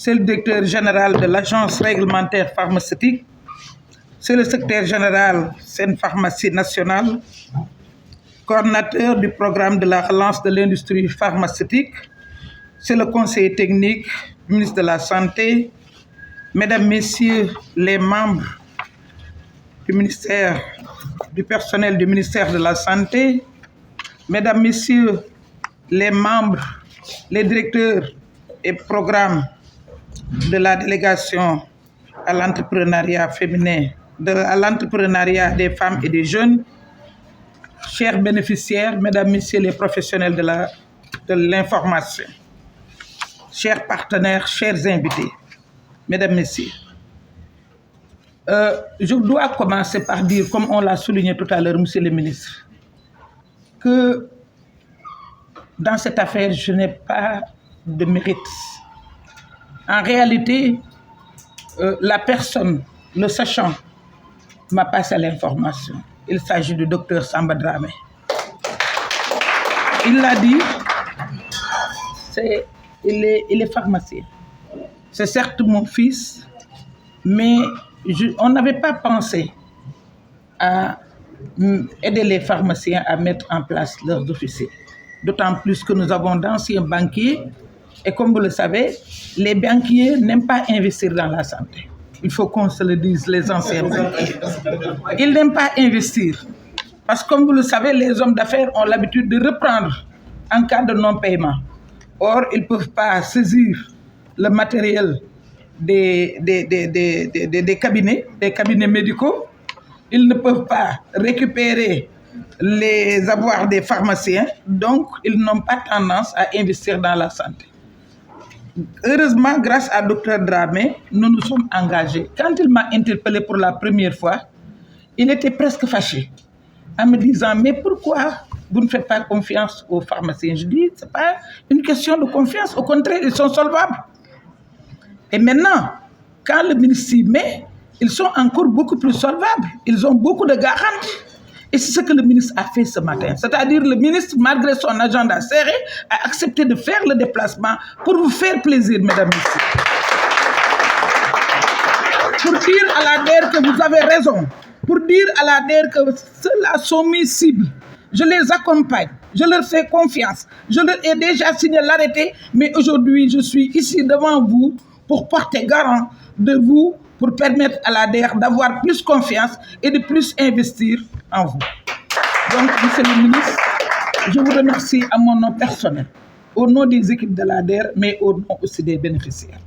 c'est le directeur général de l'Agence réglementaire pharmaceutique, c'est le secrétaire général Sen Pharmacie nationale, coordinateur du programme de la relance de l'industrie pharmaceutique, c'est le conseiller technique, ministre de la Santé, Mesdames, Messieurs les membres du personnel du ministère de la Santé, Mesdames, Messieurs les membres, les directeurs et programmes de la délégation à l'entrepreneuriat féminin, à l'entrepreneuriat des femmes et des jeunes, chers bénéficiaires, Mesdames, Messieurs les professionnels de l'information, chers partenaires, chers invités, Mesdames, Messieurs, je dois commencer par dire, comme on l'a souligné tout à l'heure, Monsieur le ministre, que dans cette affaire, je n'ai pas de mérite. En réalité, la personne, le sachant, m'a passé l'information. Il s'agit du docteur Samba Dramé. Il l'a dit, il est pharmacien. C'est certes mon fils, mais on n'avait pas pensé à aider les pharmaciens à mettre en place leurs officiers. D'autant plus que nous avons d'anciens banquiers, et comme vous le savez, les banquiers n'aiment pas investir dans la santé. Il faut qu'on se le dise, les anciens banquiers. Ils n'aiment pas investir. Parce que comme vous le savez, les hommes d'affaires ont l'habitude de reprendre en cas de non-paiement. Or, ils ne peuvent pas saisir le matériel des cabinets médicaux. Ils ne peuvent pas récupérer les avoirs des pharmaciens. Donc, ils n'ont pas tendance à investir dans la santé. Heureusement, grâce à Dr Dramé, nous nous sommes engagés. Quand il m'a interpellé pour la première fois, il était presque fâché en me disant « Mais pourquoi vous ne faites pas confiance aux pharmaciens ?» Je dis « Ce n'est pas une question de confiance, au contraire, ils sont solvables. » Et maintenant, quand le ministre s'y met, ils sont encore beaucoup plus solvables. Ils ont beaucoup de garanties. Et c'est ce que le ministre a fait ce matin. C'est-à-dire le ministre, malgré son agenda serré, a accepté de faire le déplacement pour vous faire plaisir, mesdames et messieurs. Pour dire à la DER que vous avez raison. Pour dire à la DER que ceux-là sont mes cibles. Je les accompagne. Je leur fais confiance. Je leur ai déjà signé l'arrêté. Mais aujourd'hui, je suis ici devant vous pour porter garant de vous, pour permettre à la DER d'avoir plus confiance et de plus investir en vous. Donc, Monsieur le ministre, je vous remercie à mon nom personnel, au nom des équipes de la DER, mais au nom aussi des bénéficiaires.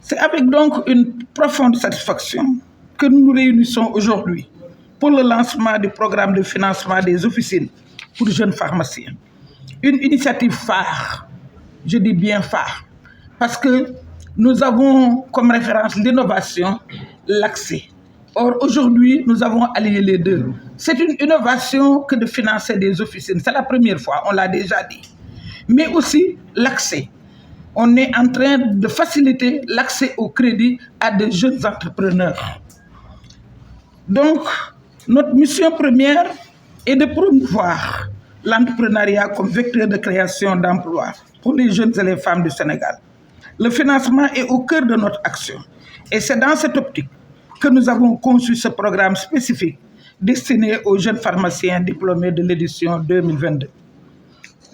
C'est avec donc une profonde satisfaction que nous nous réunissons aujourd'hui pour le lancement du programme de financement des officines pour jeunes pharmaciens. Une initiative phare, je dis bien phare, parce que nous avons comme référence l'innovation, l'accès. Or, aujourd'hui, nous avons allié les deux. C'est une innovation que de financer des officines. C'est la première fois, on l'a déjà dit. Mais aussi l'accès. On est en train de faciliter l'accès au crédit à de jeunes entrepreneurs. Donc, notre mission première est de promouvoir l'entrepreneuriat comme vecteur de création d'emplois pour les jeunes et les femmes du Sénégal. Le financement est au cœur de notre action. Et c'est dans cette optique que nous avons conçu ce programme spécifique destiné aux jeunes pharmaciens diplômés de l'édition 2022.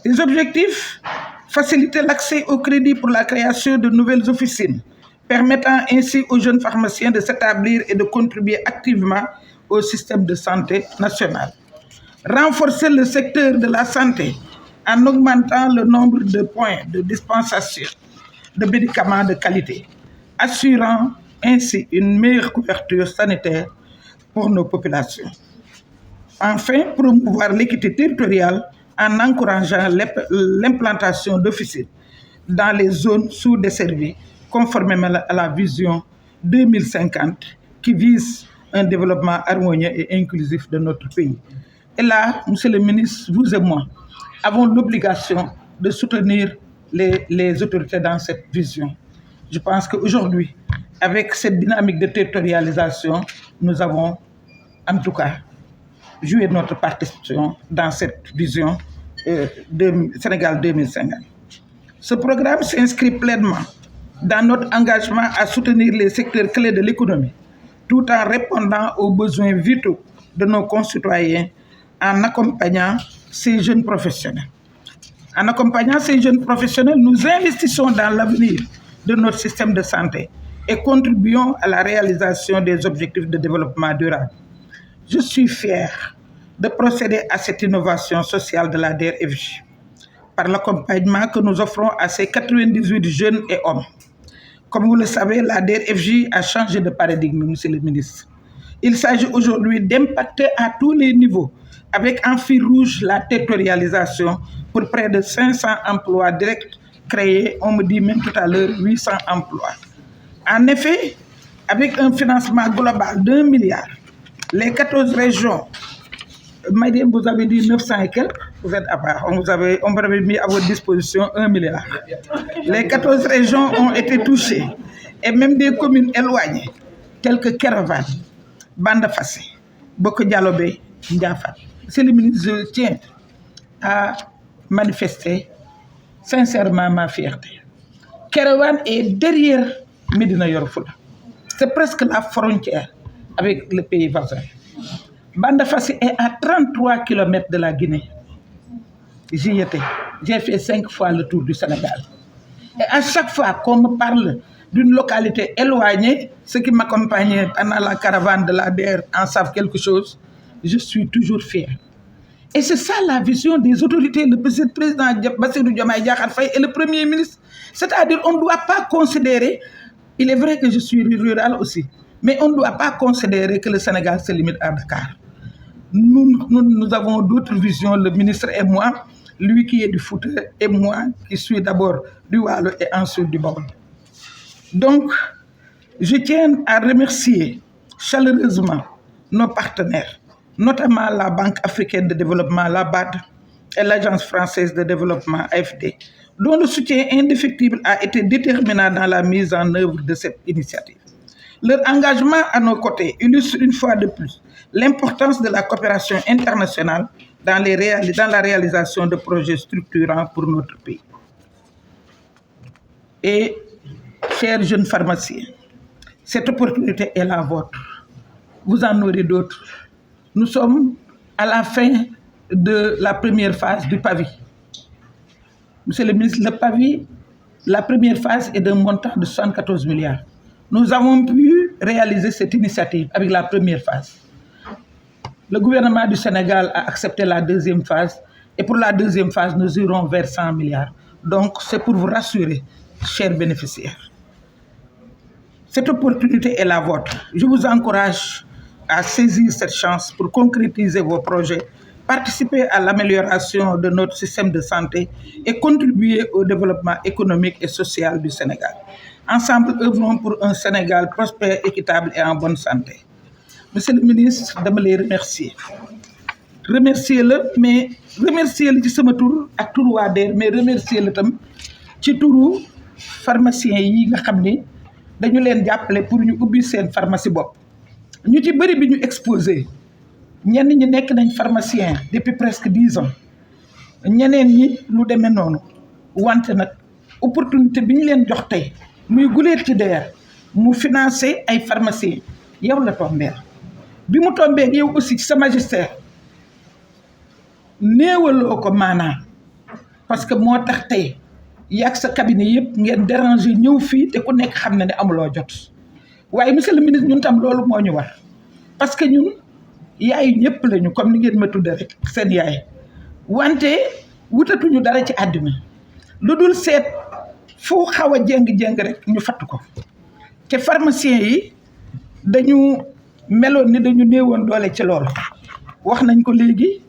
Les objectifs: faciliter l'accès au crédit pour la création de nouvelles officines, permettant ainsi aux jeunes pharmaciens de s'établir et de contribuer activement au système de santé national. Renforcer le secteur de la santé en augmentant le nombre de points de dispensation de médicaments de qualité, assurant ainsi une meilleure couverture sanitaire pour nos populations. Enfin, promouvoir l'équité territoriale en encourageant l'implantation d'officines dans les zones sous-desservies, conformément à la vision 2050 qui vise un développement harmonieux et inclusif de notre pays. Et là, Monsieur le ministre, vous et moi avons l'obligation de soutenir les autorités dans cette vision. Je pense qu'aujourd'hui, avec cette dynamique de territorialisation, nous avons en tout cas joué notre partition dans cette vision de Sénégal 2050. Ce programme s'inscrit pleinement dans notre engagement à soutenir les secteurs clés de l'économie, tout en répondant aux besoins vitaux de nos concitoyens en accompagnant ces jeunes professionnels. En accompagnant ces jeunes professionnels, nous investissons dans l'avenir de notre système de santé et contribuons à la réalisation des objectifs de développement durable. Je suis fier de procéder à cette innovation sociale de la DER/FJ par l'accompagnement que nous offrons à ces 98 jeunes et hommes. Comme vous le savez, la DER/FJ a changé de paradigme, Monsieur le ministre. Il s'agit aujourd'hui d'impacter à tous les niveaux, avec en fil rouge la territorialisation pour près de 500 emplois directs créés, on me dit même tout à l'heure 800 emplois. En effet, avec un financement global d'1 milliard, les 14 régions, Madame, vous avez dit 900 et quelques, vous êtes à part, on vous avait mis à votre disposition 1 milliard. Les 14 régions ont été touchées, et même des communes éloignées, telles que Kérévan, Bandafassi, Boko Dialobé, Ndiafat. Monsieur le ministre, je tiens à manifester sincèrement ma fierté. Kérévan est derrière Médina Yoro Foulah. C'est presque la frontière avec le pays voisin. Bandafassi est à 33 km de la Guinée. J'y étais. J'ai fait 5 fois le tour du Sénégal. Et à chaque fois qu'on me parle d'une localité éloignée, ceux qui m'accompagnaient pendant la caravane de la DER en savent quelque chose, je suis toujours fier. Et c'est ça la vision des autorités, le président Bassirou Diomaye Diakhar Faye et le Premier ministre. C'est-à-dire qu'on ne doit pas considérer, il est vrai que je suis rural aussi, mais on ne doit pas considérer que le Sénégal se limite à Dakar. Nous avons d'autres visions, le ministre et moi, lui qui est du Fouta et moi qui suis d'abord du Waalo et ensuite du Baol. Donc, je tiens à remercier chaleureusement nos partenaires, notamment la Banque africaine de développement, la BAD, et l'Agence française de développement, AFD, dont le soutien indéfectible a été déterminant dans la mise en œuvre de cette initiative. Leur engagement à nos côtés illustre une fois de plus l'importance de la coopération internationale dans la réalisation de projets structurants pour notre pays. Et, chers jeunes pharmaciens, cette opportunité est la vôtre. Vous en aurez d'autres. Nous sommes à la fin de la première phase du PAVI. Monsieur le ministre, le PAVI, la première phase est d'un montant de 74 milliards. Nous avons pu réaliser cette initiative avec la première phase. Le gouvernement du Sénégal a accepté la deuxième phase et pour la deuxième phase, nous irons vers 100 milliards. Donc, c'est pour vous rassurer, chers bénéficiaires. Cette opportunité est la vôtre. Je vous encourage à saisir cette chance pour concrétiser vos projets, participer à l'amélioration de notre système de santé et contribuer au développement économique et social du Sénégal. Ensemble, œuvrons pour un Sénégal prospère, équitable et en bonne santé. Monsieur le ministre, je me remercier. Remercier-le, mais remercier-le ci sama tour ak tour waa DER, mais remercier-le tam ci touru pharmaciens yi nga xam ni dañu leen jàppale pour ñu ubbi seen pharmacie bopp. Ñu ci bëri bi ñu exposé ñenn ñi nekk nañ pharmacien depuis presque 10 ans ñeneen ñi lu demee noonu wante nag opportunité bi ñu leen jox tey muy guleet ci DER mu financer ay pharmaciens yow la tombeel bi mu tombee yow aussi ci sa magistère néewaloo ko maanaa parce que moo tax tey yàgg sa cabinet yëpp ngeen déranger ñëw fii te ku nekk xam na ne amuloo jot waaye monsieur le ministre ñun tam loolu moo ñu war parce que ñun yaay ñëpp lañu comme ni ngeen ma tudde rek seen yaay wante wutatuñu dara ci àddina lu dul seet fu xaw a jéng-jéng rek ñu fatt ko te pharmaciens yi dañu meloon ni dañu néewoon doole ci loolu wax nañ ko léegi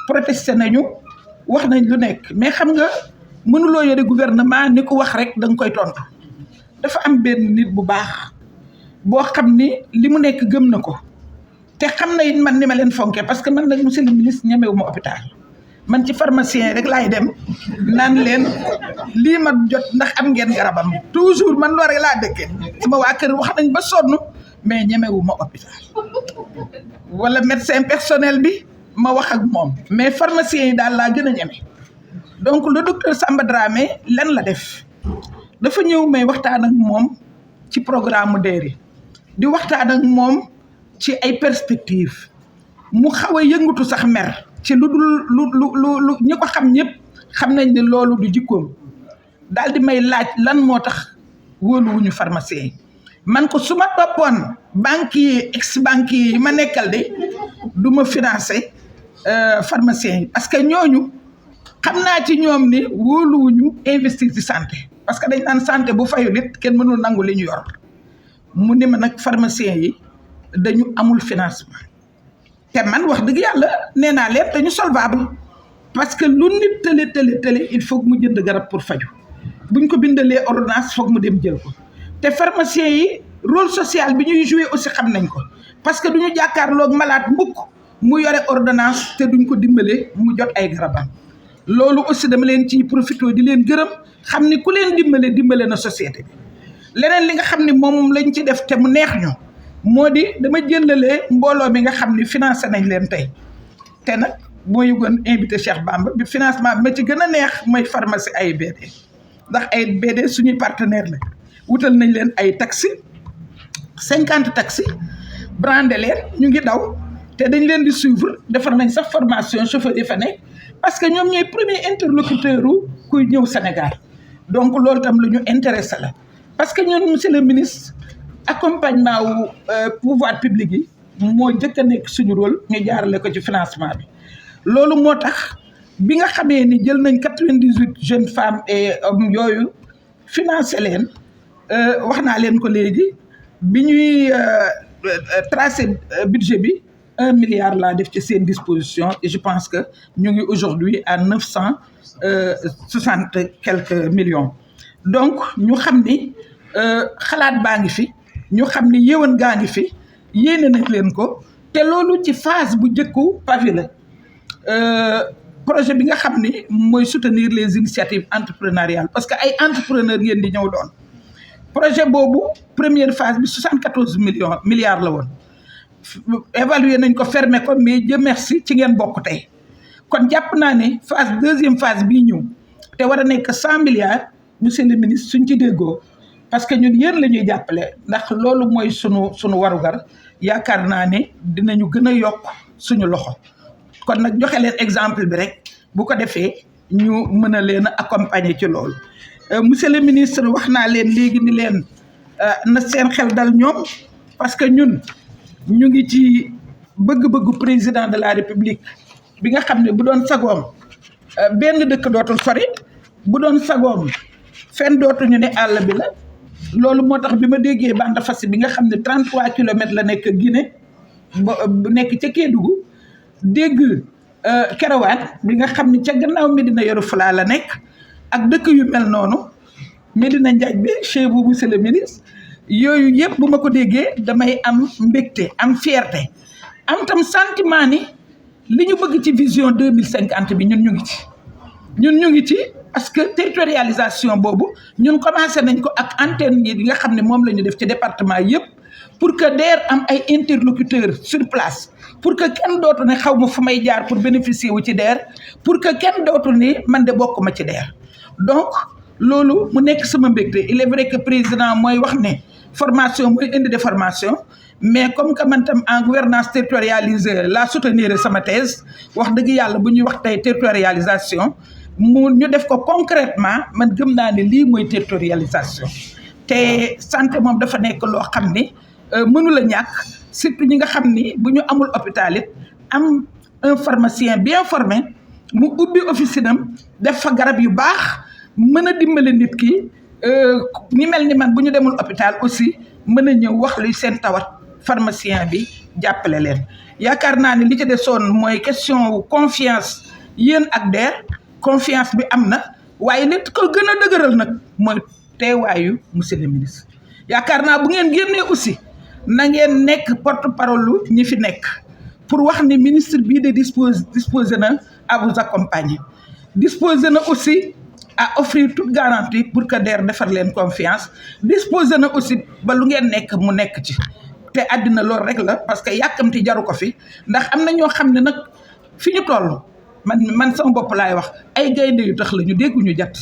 protesté nañu wax nañ lu nekk mais xam nga mënuloo yore gouvernement ni ko wax rek da nga koy tontu dafa am benn nit bu baax boo xam ni li mu nekk gëm na ko te xam na it man ni ma leen fonke parce que man nag monsieur le ministre ñemewu ma hôpital man ci pharmacien rek laay dem naan leen lii ma jot ndax am ngeen garabam toujours man loolu rek laa dëkkee sama waa kër wax nañ ba sonn mais ñemewu ma hôpital wala médecin personnel bi ma wax ak moom mais pharmacien yi daal laa gën a ñeme donc le docteur Samba Dramé lan la def dafa ñëw may waxtaan ak moom ci programme DER yi di waxtaan ak moom ci ay perspectives mu xaw a yëngatu sax mer ci lu ñi ko xam ñëpp xam nañ ne loolu du jikkoom daal di may laaj lan moo tax wóoluwuñu pharmacien yi man ko su ma toppoon banquier ex banquier yi ma nekkal de du ma financer pharmacien yi parce que ñooñu xam naa ci ñoom ne wóoluwuñu investir ci santé parce que dañ naan santé bu fayu nit kenn mënul nangu li ñu yor mu ne ma nag pharmacien yi dañu amul financement te man wax dëgg yàlla nee naa leen dañu solvable parce que lu nit tële il faut mu jënd garab pour faju buñ ko bindalee ordonnance foog mu dem jël ko te pharmacien yi rôle social bi ñuy jouer aussi xam nañ ko parce que duñu jàkkaarloog malade mbukk mu yore ordonnance te duñ ko dimbale mu jot ay garabam loolu aussi dama leen ci profité di leen gërëm xam ni ku leen dimbale na société bi leneen li nga xam ni moom lañ ci def te mu neex ñu moo di dama jëlalee mbooloo mi nga xam ni financé nañ leen tey te nag moo yëgoon invité Cheikh Bamba bi financement bi ma ci gën a neex mooy pharmacie AIBD ndax AIBD suñuy partenaire la wutal nañ leen ay taxi 50 taxi brandé leen ñu ngi daw te dañ leen di suivre defar nañ sax formation chauffeur yi fa nekk parce que ñoom ñooy premier interlocuteur u kuy ñëw Sénégal donc loolu tam lu ñu intéressé la parce que ñun monsieur le ministre accompagnement wu pouvoir public yi moo jëkk a nekk suñu rôle ñu jaarale ko ci financement bi loolu moo tax bi nga xamee ni jël nañ 98 jeunes femmes et hommes yooyu financé leen wax naa leen ko léegi bi ñuy tracé budget bi 1 milliard laa def ci seen disposition et je pense que ñu ngi aujourd'hui à 960 quelques millions donc ñu xam ni xalaat baa ngi fi ñu xam ni yéwén gaa ngi fi yéene nañ leen ko te loolu ci phase bu njëkku pavé la projet bi nga xam ni mooy soutenir les initiatives entrepreneuriales parce que ay entrepreneurs ngeen di ñëw doon projet boobu première phase bi 74 milliards la woon évalué nañ ko fermé ko mais Dieu merci ci ngeen bokk tey kon jàpp naa ne deuxième phase bii ñëw te war a nekk 100 milliards monsieur le ministre suñ ci déggoo parce que ñun yéen la ñuy jàppale ndax loolu mooy sunu warugar yaakaar naa ne dinañu gën a yokk suñu loxo kon nag joxe leen exemple bi rek bu ko defee ñu mën a leen a accompagner ci loolu monsieur le ministre wax naa leen léegi ni leen na seen xel dal ñoom parce que ñun ñu ngi ci bëgg-bëggu président de la république bi nga xam ne bu doon sagoom benn dëkk dootul sori bu doon sagoom fenn dootuñu ne àll bi la loolu moo tax bi ma déggee bande fas bi nga xam ne 33 kilomètres la nekk Guinée bu nekk ca Kédougou dégg Kerewan bi nga xam ne ca gannaaw Médina Yoro Fula la nekk ak dëkk yu mel noonu Médina Njaaj bi chez vous monsieur le ministre yooyu yëpp bu ma ko déggee damay am mbégte am fierté am tam sentiment ni li ñu bëgg ci vision 2050 bi ñun ñu ngi ci parce que territorialisation boobu ñun commencé nañ ko ak antenne yi nga xam ne moom la ñu def ci département yëpp pour que DER am ay interlocuteurs sur place pour que kenn dootu ne xaw ma fu may jaar pour bénéficier wu ci DER pour que kenn dootu ne man de bokkuma ci DER donc loolu mu nekk sama mbégte il est vrai que président mooy wax ne formation mooy indi de formation mais comme que man tam en gouvernance territorialisée la soutenir sama thèse wax dëgg yàlla bu ñuy wax tey territorialisation mu ñu def ko concrètement man gëm naa ne lii mooy territorialisation te santé moom dafa nekk loo xam ni mënu la ñàkk surtout ñi nga xam ni bu ñu amul hôpital it am un pharmacien bien formé mu ubbi officine am def fa garab yu baax mën a dimbale nit ki ñi mel ni man bu ñu demul hôpital aussi mën a ñëw wax luy seen tawat pharmacien bi jàppale leen yaakaar naa ne li ci desoon mooy question confiance yéen ak DER confiance bi am na waaye li ko gën a dëgëral nag mooy teewaayu monsieur le ministre yaakaar naa bu ngeen génnee aussi na ngeen nekk porte parole ñi fi nekk pour wax ni ministre bii de disposé na à vous accompagner disposé na aussi à offrir toute garantie pour que DER defar leen confiance disposé na aussi ba lu ngeen nekk mu nekk ci te àddina loolu rek la parce que yàkkamti jaru ko fi ndax am na ñoo xam ne nag fi ñu toll man sama bopp laay wax ay gaynde yu tax la ñu dégguñu jat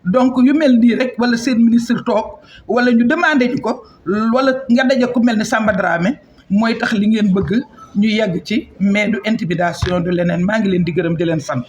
donc yu mel nii rek wala seen ministre toog wala ñu demandé ñu ko wala nga daje ku mel ne Samba Dramé mooy tax li ngeen bëgg ñu yegg ci mais du intimidation du leneen maa ngi leen di gërëm di leen sant